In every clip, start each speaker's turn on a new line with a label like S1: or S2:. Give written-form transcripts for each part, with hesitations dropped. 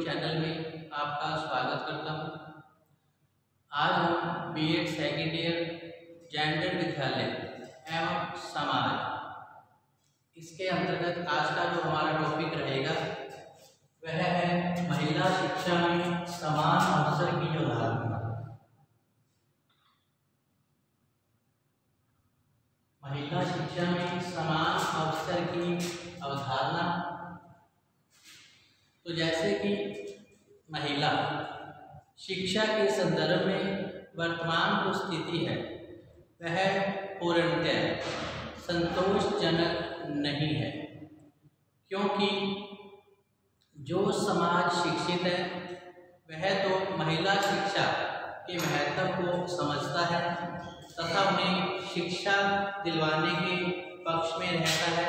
S1: Channel में आपका स्वागत करता हूँ। आज हम बीएड सेकेंड ईयर जेंडर विद्यालय एवं समाज इसके अंतर्गत आज का जो हमारा टॉपिक रहेगा वह है महिला शिक्षा में समान अवसर की अवधारणा। महिला शिक्षा में समान अवसर की अवधारणा। तो जैसे कि महिला शिक्षा के संदर्भ में वर्तमान जो स्थिति है वह पूर्णतः संतोषजनक नहीं है, क्योंकि जो समाज शिक्षित है वह तो महिला शिक्षा के महत्व को समझता है तथा उन्हें शिक्षा दिलवाने के पक्ष में रहता है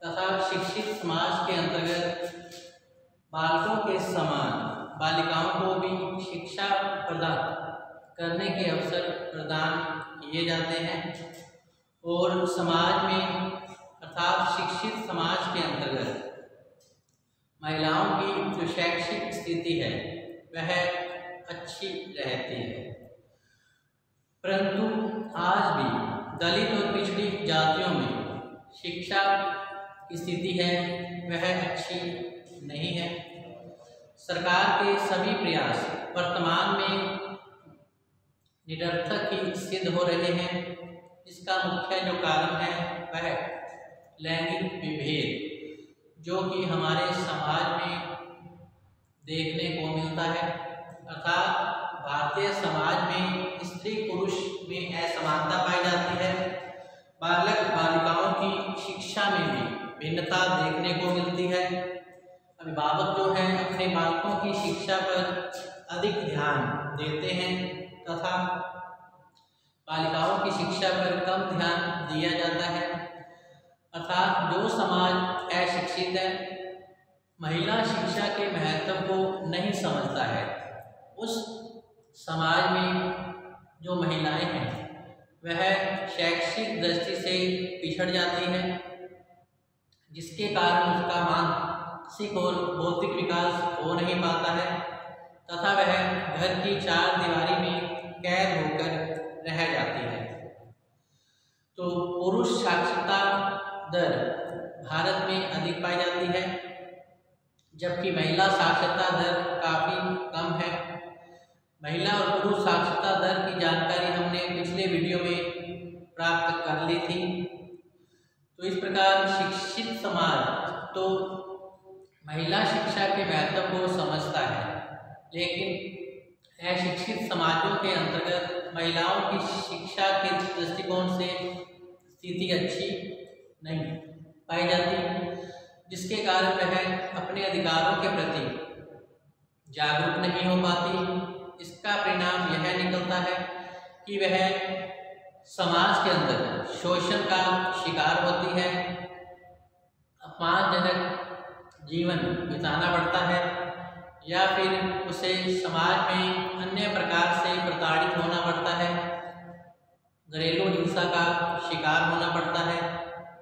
S1: तथा शिक्षित समाज के अंतर्गत बालकों के समान बालिकाओं को भी शिक्षा प्रदान करने के अवसर प्रदान किए जाते हैं और समाज में अर्थात शिक्षित समाज के अंतर्गत महिलाओं की जो शैक्षिक स्थिति है वह अच्छी रहती है। परंतु आज भी दलित और पिछड़ी जातियों में शिक्षा की स्थिति है वह अच्छी नहीं है। सरकार के सभी प्रयास वर्तमान में निरर्थक ही सिद्ध हो रहे हैं, जिसका मुख्य जो कारण है वह लैंगिक विभेद जो कि हमारे समाज में देखने को मिलता है। अर्थात भारतीय समाज में स्त्री पुरुष में असमानता पाई जाती है। बालक बालिकाओं की शिक्षा में भी भिन्नता देखने को मिलती है। अभिभावक जो हैं अपने बालकों की शिक्षा पर अधिक ध्यान देते हैं तथा बालिकाओं की शिक्षा पर कम ध्यान दिया जाता है। अर्थात जो समाज अशिक्षित है, महिला शिक्षा के महत्व को नहीं समझता है, उस समाज में जो महिलाएं हैं वह शैक्षिक दृष्टि से पिछड़ जाती हैं, जिसके कारण उसका मानसिक और बौद्धिक विकास हो नहीं पाता है तथा वह घर की चार दीवारी में कैद होकर रह जाती है। तो पुरुष साक्षरता दर भारत में अधिक पाई जाती है, जबकि महिला साक्षरता दर काफ़ी कम है। महिला और पुरुष साक्षरता दर की जानकारी हमने पिछले वीडियो में प्राप्त कर ली थी। तो इस प्रकार शिक्षित समाज तो महिला शिक्षा के महत्व को समझता है, लेकिन अशिक्षित समाजों के अंतर्गत महिलाओं की शिक्षा के दृष्टिकोण से स्थिति अच्छी नहीं पाई जाती, जिसके कारण वह अपने अधिकारों के प्रति जागरूक नहीं हो पाती। इसका परिणाम यह निकलता है कि वह समाज के अंदर शोषण का शिकार होती है, अपमानजनक जीवन बिताना पड़ता है या फिर उसे समाज में अन्य प्रकार से प्रताड़ित होना पड़ता है, घरेलू हिंसा का शिकार होना पड़ता है।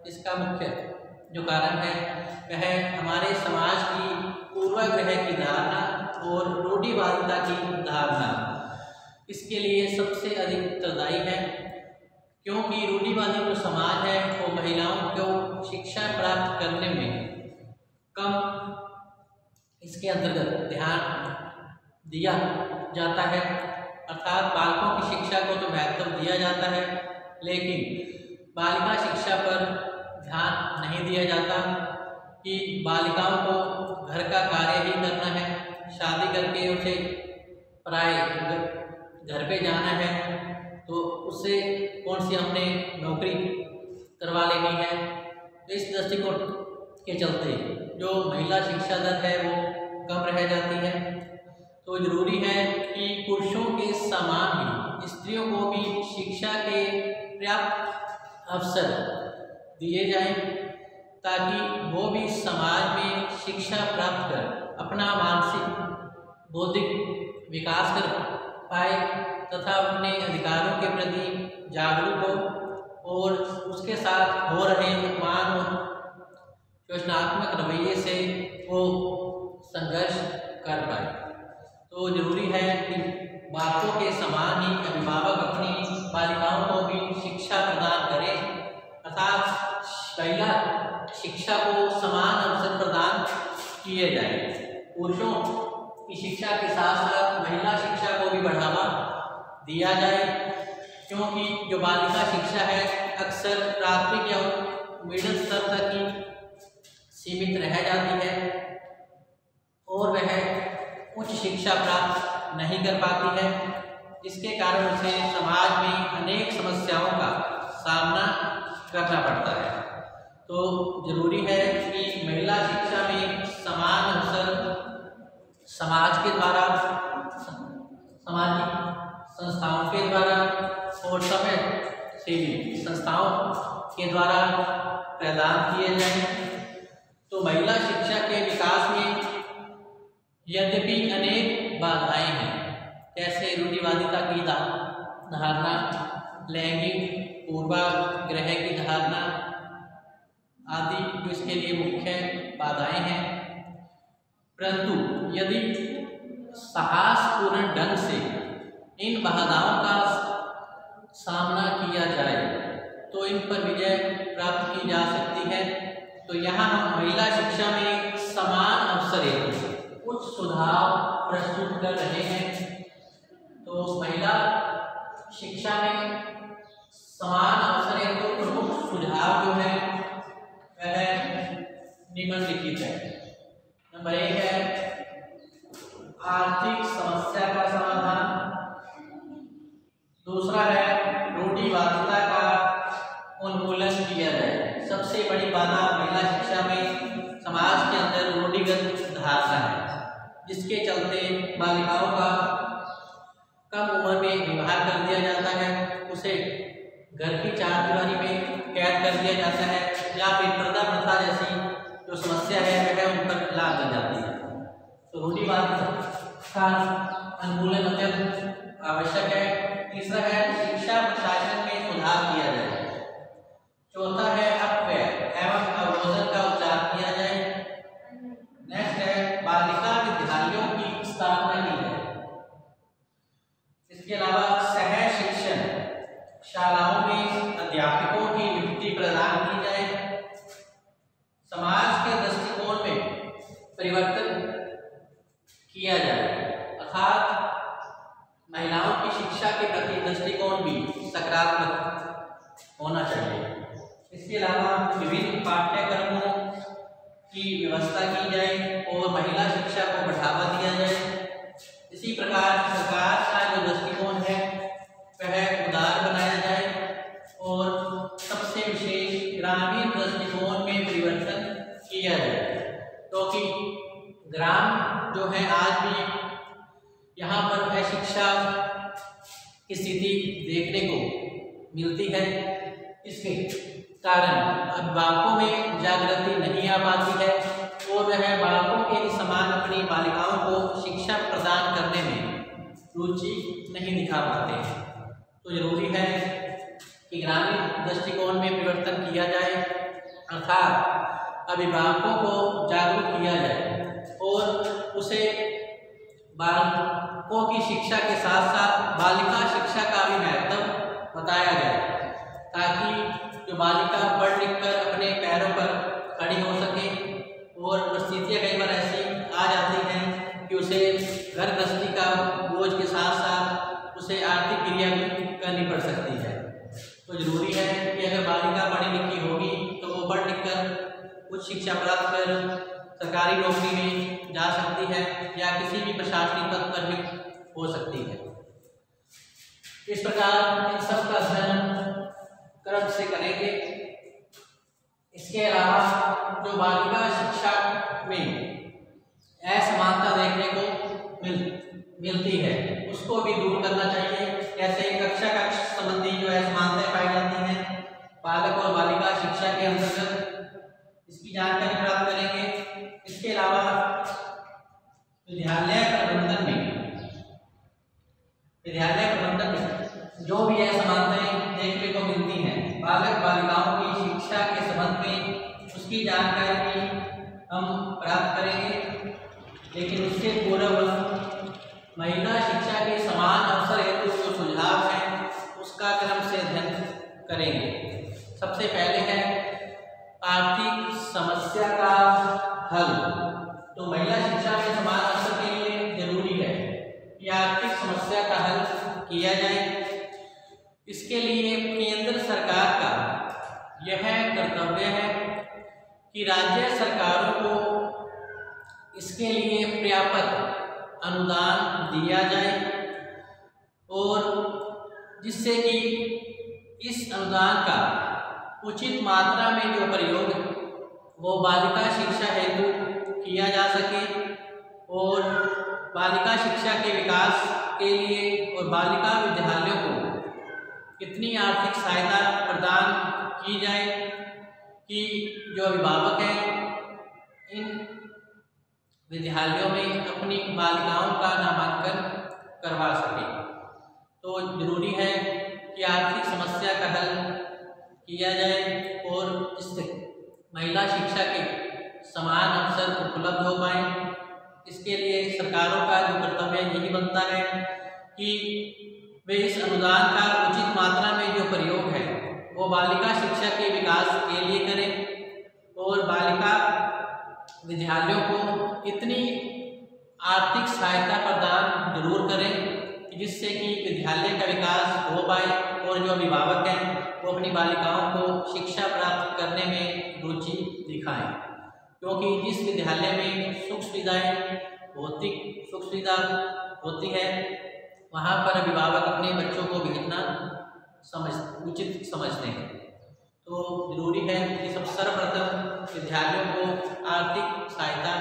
S1: इसका मुख्य जो कारण है वह हमारे समाज की पूर्वाग्रह की धारणा और रूढ़िवादिता की धारणा इसके लिए सबसे अधिक उत्तरदायी है, क्योंकि रूढ़िवादी जो समाज है वो महिलाओं को शिक्षा प्राप्त करने में कम इसके अंतर्गत ध्यान दिया जाता है। अर्थात बालकों की शिक्षा को तो महत्व दिया जाता है, लेकिन बालिका शिक्षा पर ध्यान नहीं दिया जाता कि बालिकाओं को घर का कार्य ही करना है, शादी करके उसे पराए घर पे जाना है तो उससे कौन सी हमने नौकरी करवा लेनी है। तो इस दृष्टिकोण के चलते जो महिला शिक्षा दर है वो कम रह जाती है। तो जरूरी है कि पुरुषों के समान ही स्त्रियों को भी शिक्षा के पर्याप्त अवसर दिए जाएं, ताकि वो भी समाज में शिक्षा प्राप्त कर अपना मानसिक बौद्धिक विकास कर पाए तथा अपने अधिकारों के प्रति जागरूक हो और उसके साथ हो रहे अपमान और शोषणात्मक रवैये से वो संघर्ष कर पाए। तो जरूरी है कि बालकों के समान ही अभिभावक अपनी बालिकाओं को भी शिक्षा प्रदान करें, अर्थात महिला शिक्षा को समान अवसर प्रदान किए जाए। पुरुषों की शिक्षा के साथ साथ महिला शिक्षा को भी बढ़ावा दिया जाए, क्योंकि जो बालिका शिक्षा है अक्सर प्राथमिक या मिडिल स्तर तक ही सीमित रह जाती है और वह उच्च शिक्षा प्राप्त नहीं कर पाती है, जिसके कारण उसे समाज में अनेक समस्याओं का सामना करना पड़ता है। तो जरूरी है कि महिला शिक्षा में समान अवसर समाज के द्वारा, सामाजिक संस्थाओं के द्वारा और समय सेवी संस्थाओं के द्वारा प्रदान किए जाएं। तो महिला शिक्षा के विकास में यद्यपि अनेक बाधाएं हैं, जैसे रूढ़िवादिता की धारणा, लैंगिक पूर्वाग्रह की धारणा आदि जो इसके लिए मुख्य बाधाएं हैं। परंतु यदि साहसपूर्ण ढंग से इन बाधाओं का सामना किया जाए तो इन पर विजय प्राप्त की जा सकती है। तो यहाँ हम महिला शिक्षा में समान अवसर हेतु कुछ सुझाव प्रस्तुत कर रहे हैं। तो महिला शिक्षा में समान अवसर हेतु प्रमुख सुझाव जो है वह निम्नलिखित है। नंबर 1 है आर्थिक समस्या का समाधान। दूसरा है रूढ़िवादिता का उन्मूलन किया जाए। सबसे बड़ी बाधा महिला शिक्षा में समाज के अंदर रूढ़िगत धारणा है, जिसके चलते बालिकाओं का कम उम्र में विवाह कर दिया जाता है, उसे घर की चारदीवारी में कैद कर दिया जाता है या फिर पर्दा प्रथा जैसी जो समस्या है वह उन पर लाद दी जाती है। तो रूढ़िवादिता का उन्मूलन अत्यंत आवश्यक है। तीसरा है शिक्षा प्रशासन में सुधार किया जाए। चौथा है अपव्यय एवं अवरोधन का उपचार किया जाए। नेक्स्ट है बालिका विद्यालयों की स्थापना की जाए। इसके अलावा सह शिक्षण शालाओं में अध्यापकों की नियुक्ति प्रदान की जाए। समाज के दृष्टिकोण में परिवर्तन किया जाए, अर्थात महिलाओं की शिक्षा के प्रति दृष्टिकोण भी सकारात्मक होना चाहिए। इसके अलावा विभिन्न पाठ्यक्रमों की व्यवस्था की जाए और महिला शिक्षा को बढ़ावा दिया जाए। इसी प्रकार सरकार का जो दृष्टिकोण है वह उदार बनाया जाए और सबसे विशेष ग्रामीण दृष्टिकोण में परिवर्तन किया जाए, क्योंकि ग्राम जो है आज भी यहाँ पर अशिक्षा की स्थिति देखने को मिलती है। इसके कारण अभिभावकों में जागृति नहीं आ पाती है और वह बालकों के समान अपनी बालिकाओं को शिक्षा प्रदान करने में रुचि नहीं दिखा पाते हैं। तो जरूरी है कि ग्रामीण दृष्टिकोण में परिवर्तन किया जाए, अर्थात अभिभावकों को जागरूक किया जाए और उसे बालकों की शिक्षा के साथ साथ बालिका शिक्षा का भी महत्व बताया जाए, ताकि जो बालिका पढ़ लिख कर अपने पैरों पर खड़ी हो सके। और परिस्थितियाँ कई बार ऐसी आ जाती हैं कि उसे घर गृहस्थी का बोझ के साथ साथ उसे आर्थिक क्रिया भी करनी पड़ सकती है। तो जरूरी है कि अगर बालिका पढ़ी लिखी होगी तो वो पढ़ लिख कर उच्च शिक्षा प्राप्त कर सरकारी नौकरी में जा सकती है या किसी भी प्रशासनिक पद पर भी हो सकती है। इस प्रकार इन सब का अध्ययन क्रम से करेंगे। इसके अलावा जो बालिका शिक्षा में असमानता देखने को मिलती है उसको भी दूर करना चाहिए। जैसे कक्षा कक्ष संबंधी जो असमानताएं पाई जाती हैं, बालक और बालिका शिक्षा के अंतर्गत इसकी जानकारी प्राप्त करेंगे। इसके अलावा विद्यालय प्रबंधन में जो भी असमानताएं देखने को मिलती हैं बालक बालिकाओं की शिक्षा के संबंध में, उसकी जानकारी भी हम प्राप्त करेंगे। लेकिन इसके पूर्व महिला शिक्षा के समान अवसर हेतु जो सुझाव हैं उसका क्रम से अध्ययन करेंगे। सबसे पहले है आर्थिक समस्या का हल। तो महिला शिक्षा में समान अवसर के लिए जरूरी है कि आर्थिक समस्या का हल किया जाए। इसके लिए केंद्र सरकार का यह कर्तव्य है कि राज्य सरकारों को इसके लिए पर्याप्त अनुदान दिया जाए और जिससे कि इस अनुदान का उचित मात्रा में जो प्रयोग वो बालिका शिक्षा हेतु किया जा सके और बालिका शिक्षा के विकास के लिए और बालिका विद्यालयों को कितनी आर्थिक सहायता प्रदान की जाए कि जो अभिभावक हैं इन विद्यालयों में अपनी बालिकाओं का नामांकन करवा सके। तो जरूरी है कि आर्थिक समस्या का हल किया जाए और इससे महिला शिक्षा के समान अवसर उपलब्ध हो पाए। इसके लिए सरकारों का जो कर्तव्य यही बनता है कि वे इस अनुदान का उचित मात्रा में जो प्रयोग है वो बालिका शिक्षा के विकास के लिए करें और बालिका विद्यालयों को इतनी आर्थिक सहायता प्रदान जरूर करें कि जिससे कि विद्यालय का विकास हो पाए और जो अभिभावक हैं वो अपनी बालिकाओं को शिक्षा प्राप्त करने में रुचि दिखाएं। क्योंकि जिस विद्यालय में सुख सुविधाएं भौतिक सुख सुविधा होती है वहाँ पर अभिभावक अपने बच्चों को भेजना उचित समझते हैं। तो जरूरी है कि सब सर्वप्रथम विद्यालयों को आर्थिक सहायता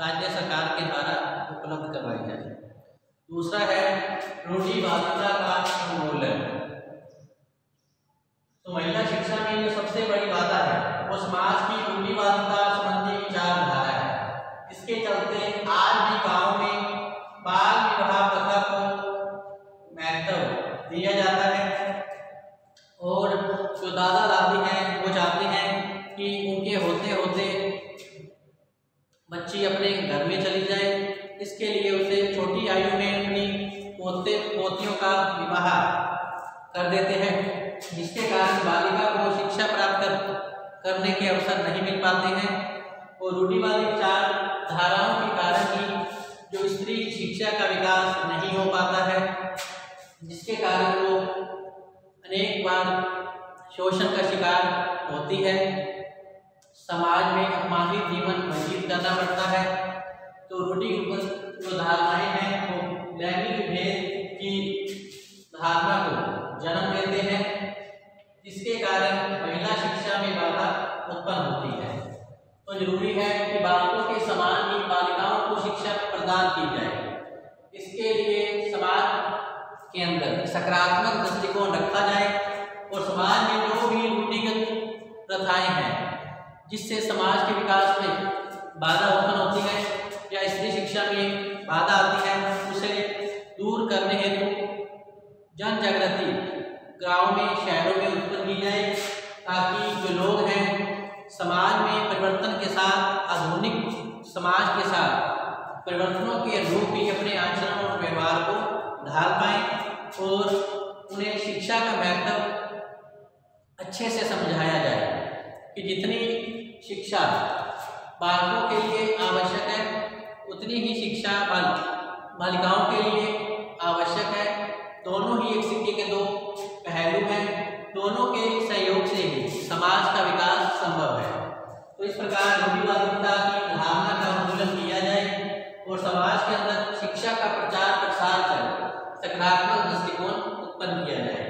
S1: राज्य सरकार के द्वारा उपलब्ध करवाई जाए। दूसरा है रूढ़िवादिता का उन्मूलन। तो महिला शिक्षा में जो सबसे बड़ी बाधा है वो समाज की रूढ़िवादिता संबंधी विचारधारा है। इसके चलते आज भी गाँव में बाल विवाह प्रथा को महत्व दिया जाता है और जो दादा दादी हैं वो चाहते हैं कि उनके होते होते बच्ची अपने घर में चली जाए। इसके लिए उसे छोटी आयु में अपनी पोते पोतियों का विवाह कर देते हैं, जिसके कारण बालिका को शिक्षा प्राप्त करने के अवसर नहीं मिल पाते हैं और रूढ़िवादी विचारधाराओं के कारण ही जो स्त्री शिक्षा का विकास नहीं हो पाता है, जिसके कारण वो अनेक बार शोषण का शिकार होती है, समाज में अपमानित जीवन व्यतीत करना पड़ता है। तो रूढ़िगत जो धारणाएं हैं वो लैंगिक भेद की धारणा को जन्म देते हैं, जिसके कारण महिला शिक्षा में बाधा उत्पन्न होती है। तो जरूरी है कि बालकों के समान ही बालिकाओं को शिक्षा प्रदान की जाए। इसके लिए समाज के अंदर सकारात्मक दृष्टिकोण रखा जाए और समाज में जो भी रूढ़िगत प्रथाएं हैं जिससे समाज के विकास में बाधा उत्पन्न होती है या स्त्री शिक्षा में बाधा आती है उसे दूर करने हेतु जन जागृति गाँव में शहरों में उत्पन्न की जाए, ताकि जो लोग हैं समाज में परिवर्तन के साथ आधुनिक समाज के साथ परिवर्तनों के अनुरूप ही अपने आचरण और व्यवहार को ढाल पाएं और उन्हें शिक्षा का महत्व अच्छे से समझाया जाए कि जितनी शिक्षा बालकों के लिए आवश्यक है उतनी ही शिक्षा बालिकाओं के लिए आवश्यक है। दोनों ही एक सिक्के के दो पहलू हैं, दोनों के सहयोग से ही समाज का विकास संभव है। तो इस प्रकार रूढ़िवादिता की धारणा का उन्मूलन किया जाए और समाज के अंदर शिक्षा का प्रचार प्रसार कर सकारात्मक दृष्टिकोण उत्पन्न किया जाए,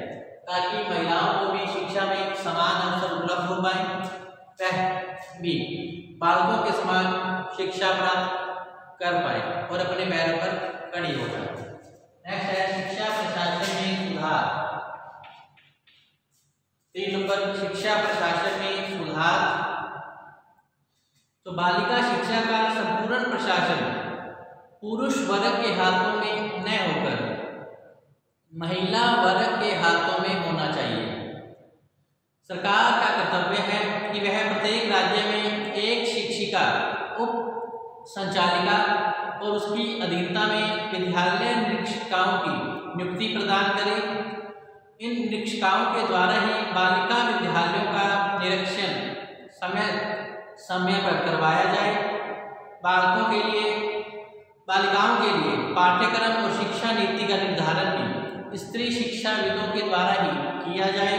S1: ताकि महिलाओं को भी शिक्षा में समान अवसर उपलब्ध हो पाए, वह भी बालकों के समान शिक्षा प्राप्त कर पाए और अपने पैरों पर खड़ी हो जाए। नेक्स्ट है शिक्षा प्रशासन में सुधार। 3 नंबर शिक्षा प्रशासन में सुधार। तो बालिका शिक्षा का संपूर्ण प्रशासन पुरुष वर्ग के हाथों में न होकर महिला वर्ग के हाथों में होना चाहिए। सरकार का कर्तव्य है कि वह प्रत्येक राज्य में एक शिक्षिका उप संचालिका और उसकी अधीनता में विद्यालय निरीक्षिकाओं की नियुक्ति प्रदान करें। इन निरीक्षिकाओं के द्वारा ही बालिका विद्यालयों का निरीक्षण समय पर करवाया जाए। बालिकाओं के लिए पाठ्यक्रम और शिक्षा नीति का निर्धारण भी स्त्री शिक्षाविदों के द्वारा ही किया जाए,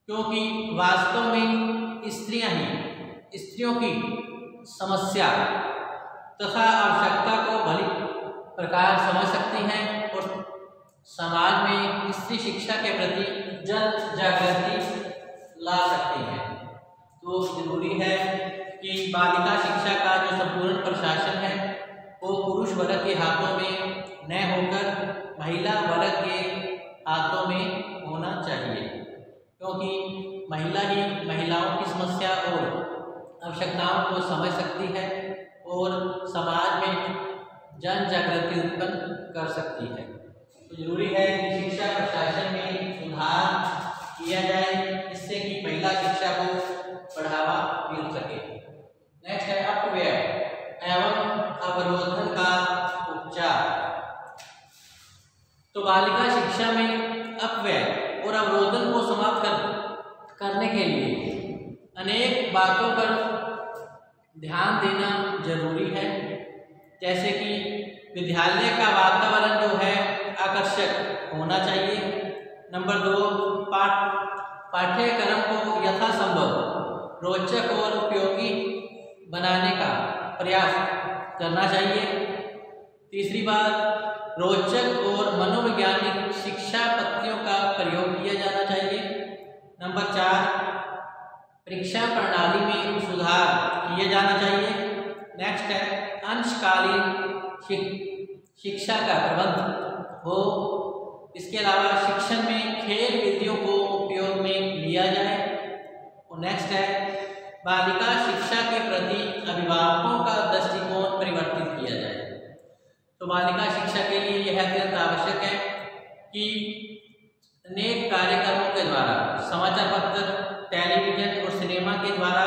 S1: क्योंकि वास्तव में स्त्रियों की समस्या तथा आवश्यकता को भली प्रकार समझ सकती हैं और समाज में स्त्री शिक्षा के प्रति जन जागृति ला सकती हैं। तो जरूरी है कि बालिका शिक्षा का जो संपूर्ण प्रशासन है वो पुरुष वर्ग के हाथों में न होकर महिला वर्ग के हाथों में होना चाहिए, क्योंकि महिला ही महिलाओं की समस्या और आवश्यकताओं को समझ सकती है और समाज में जन जागृति उत्पन्न कर सकती है। तो जरूरी है कि शिक्षा प्रशासन में सुधार किया जाए, जिससे कि महिला शिक्षा को बढ़ावा मिल सके। नेक्स्ट है अपव्यय एवं अवरोधन का उपचार। तो बालिका शिक्षा में अपव्यय और अवरोधन को समाप्त करने के लिए अनेक बातों पर ध्यान देना जरूरी है, जैसे कि विद्यालय का वातावरण जो है आकर्षक होना चाहिए। नंबर 2, पाठ्यक्रम को यथासंभव रोचक और उपयोगी बनाने का प्रयास करना चाहिए। तीसरी बात, रोचक और मनोवैज्ञानिक शिक्षा पद्धतियों का प्रयोग किया जाना चाहिए। नंबर 4, परीक्षा प्रणाली में सुधार किया जाना चाहिए। नेक्स्ट है अंशकालीन शिक्षा का प्रबंध हो। इसके अलावा शिक्षण में खेल विधियों को उपयोग में लिया जाए। और नेक्स्ट है बालिका शिक्षा के प्रति अभिभावकों का दृष्टिकोण परिवर्तित किया जाए। तो बालिका शिक्षा के लिए यह अत्यंत आवश्यक है कि अनेक कार्यक्रमों के द्वारा, समाचार पत्र, टेलीविजन और सिनेमा के द्वारा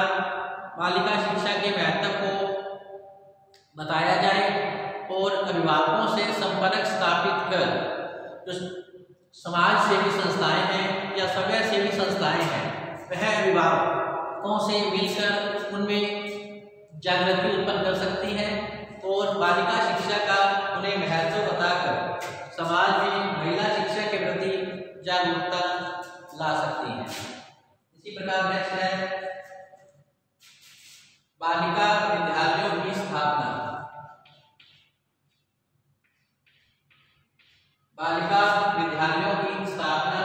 S1: बालिका शिक्षा के महत्व को बताया जाए और अभिभावकों से संपर्क स्थापित कर जो समाज सेवी संस्थाएं हैं या स्वयं सेवी संस्थाएं हैं, वह अभिभावकों से मिलकर उनमें जागृति उत्पन्न कर सकती हैं और बालिका शिक्षा का उन्हें महत्व बताकर समाज में महिला शिक्षा के प्रति जागरूकता ला सकती हैं। इसी प्रकार नेक्स्ट है बालिका विद्यालयों की स्थापना। बालिका विद्यालयों की स्थापना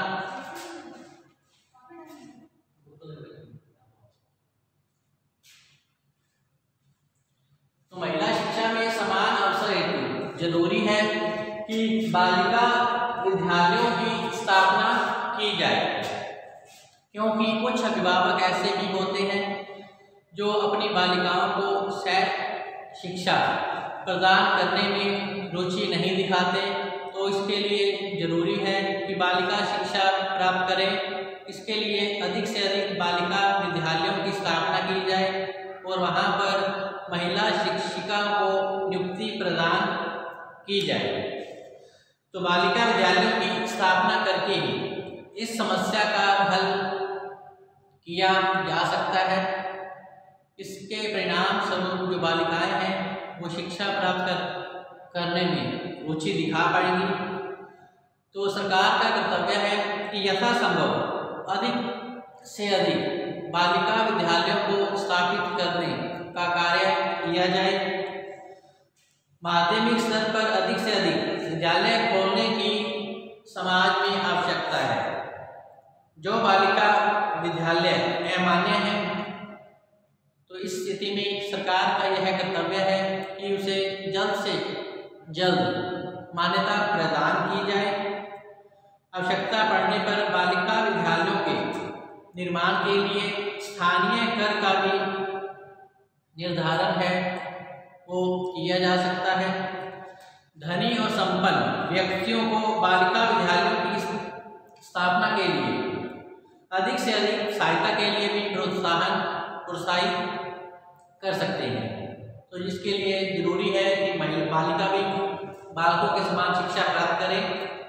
S1: तो महिला शिक्षा में समान अवसर हेतु जरूरी है कि बालिका विद्यालयों की स्थापना की जाए, क्योंकि कुछ अभिभावक ऐसे भी होते हैं जो अपनी बालिकाओं को सह शिक्षा प्रदान करने में रुचि नहीं दिखाते। तो इसके लिए जरूरी है कि बालिका शिक्षा प्राप्त करें। इसके लिए अधिक से अधिक बालिका विद्यालयों की स्थापना की जाए और वहां पर महिला शिक्षिकाओं को नियुक्ति प्रदान की जाए। तो बालिका विद्यालयों की स्थापना करके ही इस समस्या का हल किया जा सकता है। इसके परिणाम स्वरूप जो बालिकाएं हैं वो शिक्षा प्राप्त करने में रुचि दिखा पाएंगी। तो सरकार का कर्तव्य है कि यथासंभव अधिक से अधिक बालिका विद्यालयों को स्थापित करने का कार्य किया जाए। माध्यमिक स्तर पर अधिक से अधिक विद्यालय खोलने की समाज में आवश्यकता है। जो बालिका विद्यालय अमान्य है तो इस स्थिति में सरकार का यह कर्तव्य है कि उसे जल्द से जल्द मान्यता प्रदान की जाए। आवश्यकता पड़ने पर बालिका विद्यालयों के निर्माण के लिए स्थानीय कर का भी निर्धारण है वो किया जा सकता है। धनी और संपन्न व्यक्तियों को बालिका विद्यालयों की स्थापना के लिए अधिक से अधिक सहायता के लिए भी प्रोत्साहित कर सकते हैं। तो इसके लिए जरूरी है कि बालिका भी बालकों के समान शिक्षा प्राप्त करे।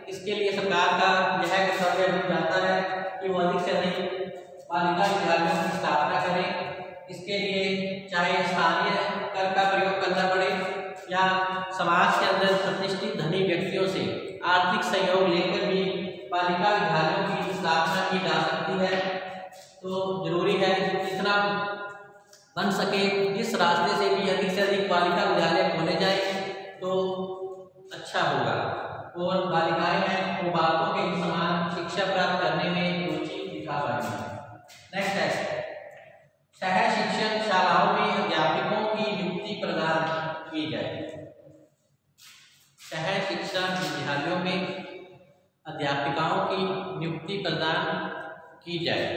S1: इसके लिए सरकार का यह कर्तव्य बन जाता है कि वो अधिक से अधिक बालिका विद्यालयों की स्थापना करें। इसके लिए चाहे स्थानीय कर का प्रयोग करना पड़े या समाज के अंदर प्रतिष्ठित धनी व्यक्तियों से आर्थिक सहयोग लेकर भी बालिका विद्यालयों की स्थापना की जा सकती है। तो जरूरी है जितना बन सके जिस रास्ते से भी अधिक से अधिक बालिका विद्यालय खोले जाए तो अच्छा होगा और बालिकाएं हैं वो बालकों के समान शिक्षा प्राप्त करने में रुचि दिखा पाएंगी। नेक्स्ट है सह शिक्षण शालाओं में अध्यापकों की नियुक्ति प्रदान की जाए। सह शिक्षा विद्यालयों में अध्यापिकाओं की नियुक्ति प्रदान की जाए।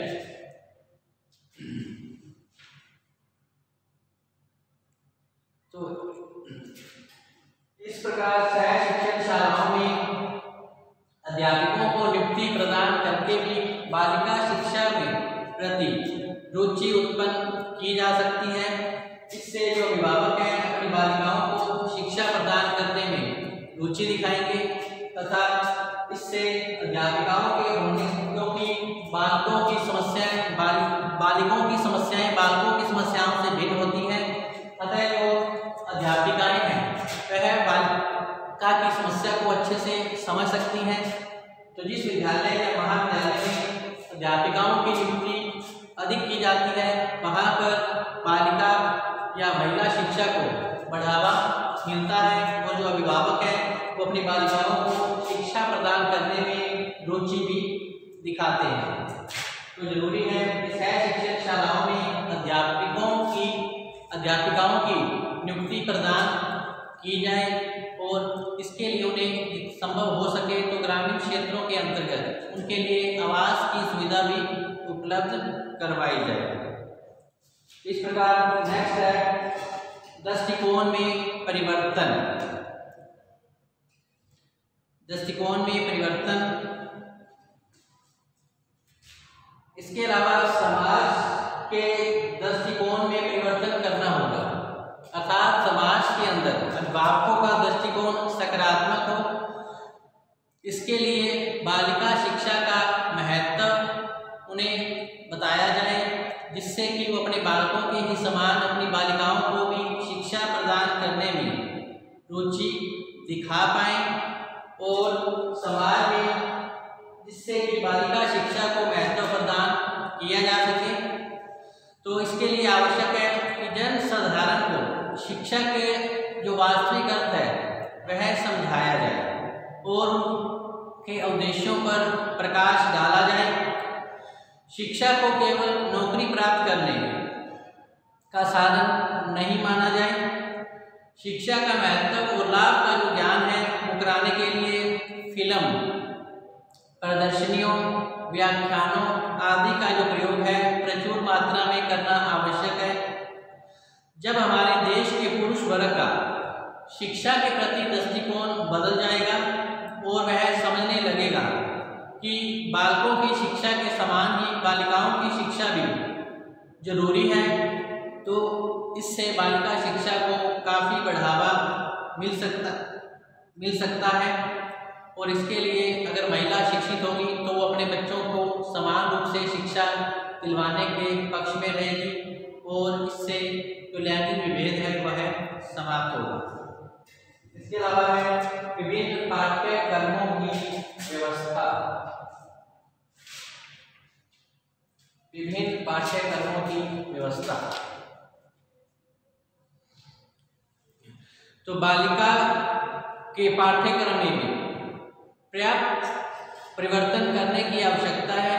S1: तो इस प्रकार सह शिक्षण शालाओं में अध्यापकों को नियुक्ति प्रदान करके भी बालिका शिक्षा में प्रति रुचि उत्पन्न की जा सकती है। इससे जो अभिभावक हैं अपनी बालिकाओं को शिक्षा प्रदान करने में रुचि दिखाएंगे तथा इससे अध्यापिकाओं के होने क्योंकि बालकों की समस्याएं बालिकों की समस्याएं बालकों की समस्याओं से भिन्न होती हैं। अतः जो अध्यापिकाएं हैं वह बालिका की समस्या को अच्छे से समझ सकती हैं। तो जिस विद्यालय या महाविद्यालय में अध्यापिकाओं की नियुक्ति अधिक की जाती है वहाँ पर बालिका या महिला शिक्षा को बढ़ावा मिलता है और जो अभिभावक हैं वो अपनी बालिकाओं को शिक्षा प्रदान करने में रुचि भी दिखाते हैं। तो जरूरी है कि सह शिक्षण शालाओं में अध्यापिकाओं की नियुक्ति प्रदान की जाए और इसके लिए उन्हें संभव हो सके तो ग्रामीण क्षेत्रों के अंतर्गत उनके लिए आवास की सुविधा भी उपलब्ध करवाई जाए। इस प्रकार नेक्स्ट है दृष्टिकोण में परिवर्तन। दृष्टिकोण में परिवर्तन इसके अलावा समाज के दृष्टिकोण में परिवर्तन करना होगा अर्थात समाज के अंदर अभिभावकों का दृष्टिकोण सकारात्मक हो। इसके लिए बालिका शिक्षा का महत्व उन्हें बताया जाए जिससे कि वो अपने बालकों के ही समान अपनी बालिकाओं को भी शिक्षा प्रदान करने में रुचि दिखा पाएं और समाज में जिससे कि बालिका शिक्षा को महत्व प्रदान किया जा सके। तो इसके लिए आवश्यक है कि जन साधारण को शिक्षा के जो वास्तविक अर्थ है वह समझाया जाए और उनके उद्देश्यों पर प्रकाश डाला जाए। शिक्षा को केवल नौकरी प्राप्त करने का साधन नहीं माना जाए। शिक्षा का महत्व और लाभ का जो ज्ञान है वो कराने के लिए फिल्म प्रदर्शनियों व्याख्यानों आदि का जो प्रयोग है प्रचुर मात्रा में करना आवश्यक है। जब हमारे देश के पुरुष वर्ग का शिक्षा के प्रति दृष्टिकोण बदल जाएगा और वह समझने लगेगा कि बालकों की शिक्षा के समान ही बालिकाओं की शिक्षा भी जरूरी है तो इससे बालिका शिक्षा को काफ़ी बढ़ावा मिल सकता है। और इसके लिए अगर महिला शिक्षित होगी तो वो अपने बच्चों को समान रूप से शिक्षा दिलवाने के पक्ष में रहेगी और इससे जो लैंगिक विभेद है वह समाप्त होगा। इसके अलावा है विभिन्न पाठ्यक्रमों की व्यवस्था। विभिन्न पाठ्यक्रमों की व्यवस्था तो बालिका के पाठ्यक्रम में भी पर्याप्त परिवर्तन करने की आवश्यकता है।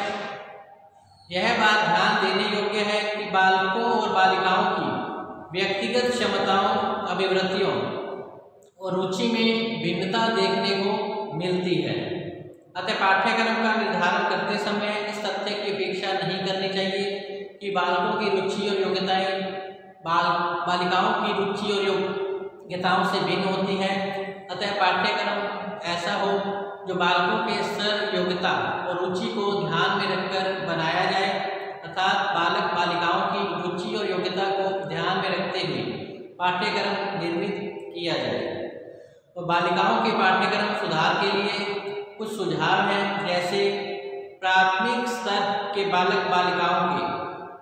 S1: यह बात ध्यान देने योग्य है कि बालकों और बालिकाओं की व्यक्तिगत क्षमताओं अभिवृत्तियों और रुचि में भिन्नता देखने को मिलती है। अतः पाठ्यक्रम का निर्धारण करते समय इस तथ्य की अपेक्षा नहीं करनी चाहिए कि बालकों की रुचि और योग्यताएं बालिकाओं की रुचि और योग्यताओं से भिन्न होती हैं। अतः पाठ्यक्रम ऐसा हो जो बालकों के स्तर योग्यता और रुचि को ध्यान में रखकर बनाया जाए अर्थात बालक बालिकाओं की रुचि और योग्यता को ध्यान में रखते हुए पाठ्यक्रम निर्मित किया जाए। और बालिकाओं के पाठ्यक्रम सुधार के लिए कुछ सुझाव हैं, जैसे प्राथमिक स्तर के बालक बालिकाओं के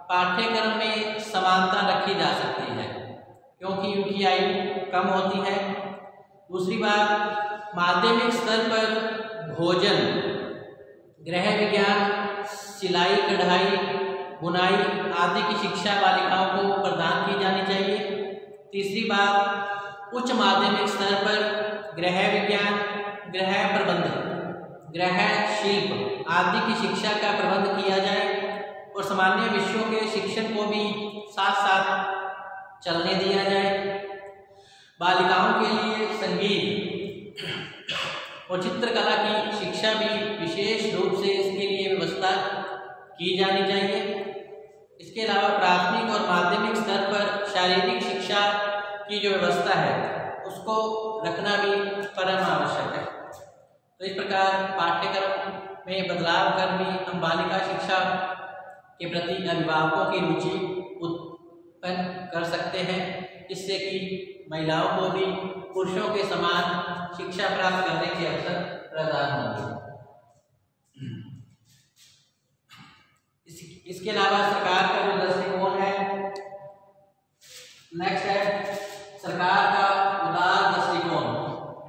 S1: पाठ्यक्रम में समानता रखी जा सकती है क्योंकि उनकी आयु कम होती है। दूसरी बात, माध्यमिक स्तर पर भोजन, गृह विज्ञान, सिलाई कढ़ाई, बुनाई आदि की शिक्षा बालिकाओं को प्रदान की जानी चाहिए। तीसरी बात, उच्च माध्यमिक स्तर पर गृह विज्ञान, गृह प्रबंधन, गृह शिल्प आदि की शिक्षा का प्रबंध किया जाए और सामान्य विषयों के शिक्षण को भी साथ साथ चलने दिया जाए। बालिकाओं के लिए संगीत और चित्रकला की शिक्षा भी विशेष रूप से इसके लिए व्यवस्था की जानी चाहिए। इसके अलावा प्राथमिक और माध्यमिक स्तर पर शारीरिक शिक्षा की जो व्यवस्था है उसको रखना भी परम आवश्यक है। तो इस प्रकार पाठ्यक्रम में बदलाव कर भी हम बालिका शिक्षा के प्रति अभिभावकों की रुचि उत्पन्न कर सकते हैं, जिससे कि महिलाओं को भी पुरुषों के समान शिक्षा प्राप्त करने के अवसर प्रदान होंगे। इसके अलावा सरकार का जो दृष्टिकोण है, नेक्स्ट है सरकार का उदार दृष्टिकोण।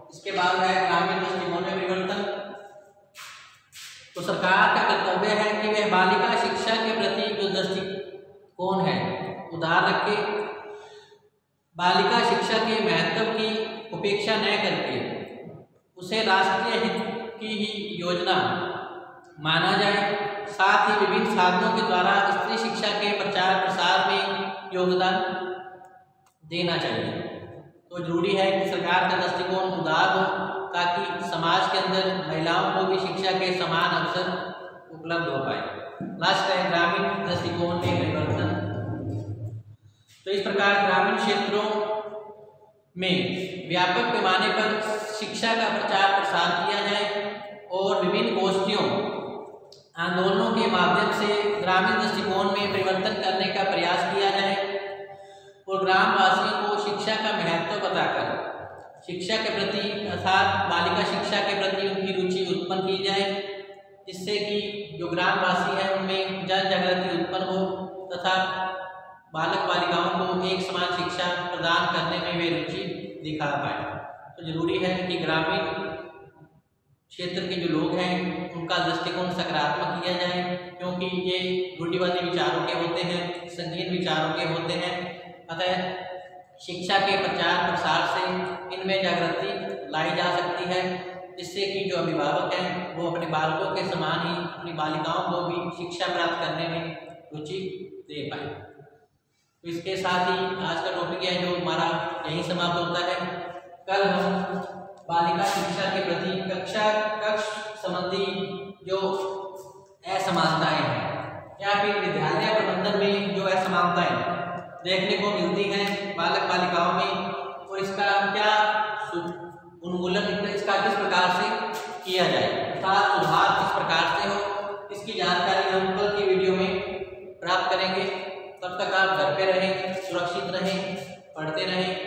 S1: इसके बाद है ग्रामीण दृष्टिकोण में परिवर्तन। तो सरकार का कर्तव्य है कि वह बालिका शिक्षा के प्रति जो दृष्टिकोण है उदार रखे, बालिका शिक्षा के महत्व की उपेक्षा न करके उसे राष्ट्रीय हित की ही योजना माना जाए। साथ ही विभिन्न साधनों के द्वारा स्त्री शिक्षा के प्रचार प्रसार में योगदान देना चाहिए। तो जरूरी है कि सरकार का दृष्टिकोण उदार हो ताकि समाज के अंदर महिलाओं को भी शिक्षा के समान अवसर उपलब्ध हो पाए। लास्ट है ग्रामीण दृष्टिकोण में परिवर्तन। तो इस प्रकार ग्रामीण क्षेत्रों में व्यापक पैमाने पर शिक्षा का प्रचार प्रसार किया जाए और विभिन्न गोष्ठियों आंदोलनों के माध्यम से ग्रामीण दृष्टिकोण में परिवर्तन करने का प्रयास किया जाए और ग्रामवासियों को शिक्षा का महत्व बताकर शिक्षा के प्रति अर्थात बालिका शिक्षा के प्रति उनकी रुचि उत्पन्न की जाए, जिससे कि जो ग्रामवासी हैं उनमें जन जागृति उत्पन्न हो तथा बालक बालिकाओं को एक समान शिक्षा प्रदान करने में वे रुचि दिखा पाए। तो जरूरी है कि ग्रामीण क्षेत्र के जो लोग हैं उनका दृष्टिकोण सकारात्मक किया जाए, क्योंकि ये रूढ़िवादी विचारों के होते हैं, संगीन विचारों के होते हैं। अतः शिक्षा के प्रचार प्रसार से इनमें जागृति लाई जा सकती है, जिससे कि जो अभिभावक हैं वो अपने बालकों के समान ही अपनी बालिकाओं को भी शिक्षा प्राप्त करने में रुचि दे पाए। तो इसके साथ ही आज का टॉपिक है जो हमारा यहीं समाप्त होता है। कल हम बालिका शिक्षा के प्रति कक्ष संबंधी जो असमानताएं हैं या फिर विद्यालय प्रबंधन में जो असमानताएं देखने को मिलती हैं बालक बालिकाओं में, और इसका क्या उन्मूलन इसका किस प्रकार से किया जाए अर्थात सुधार किस प्रकार से हो, इसकी जानकारी हम कल की वीडियो में प्राप्त करेंगे। तब तक आप घर पे रहें, सुरक्षित रहें, पढ़ते रहें।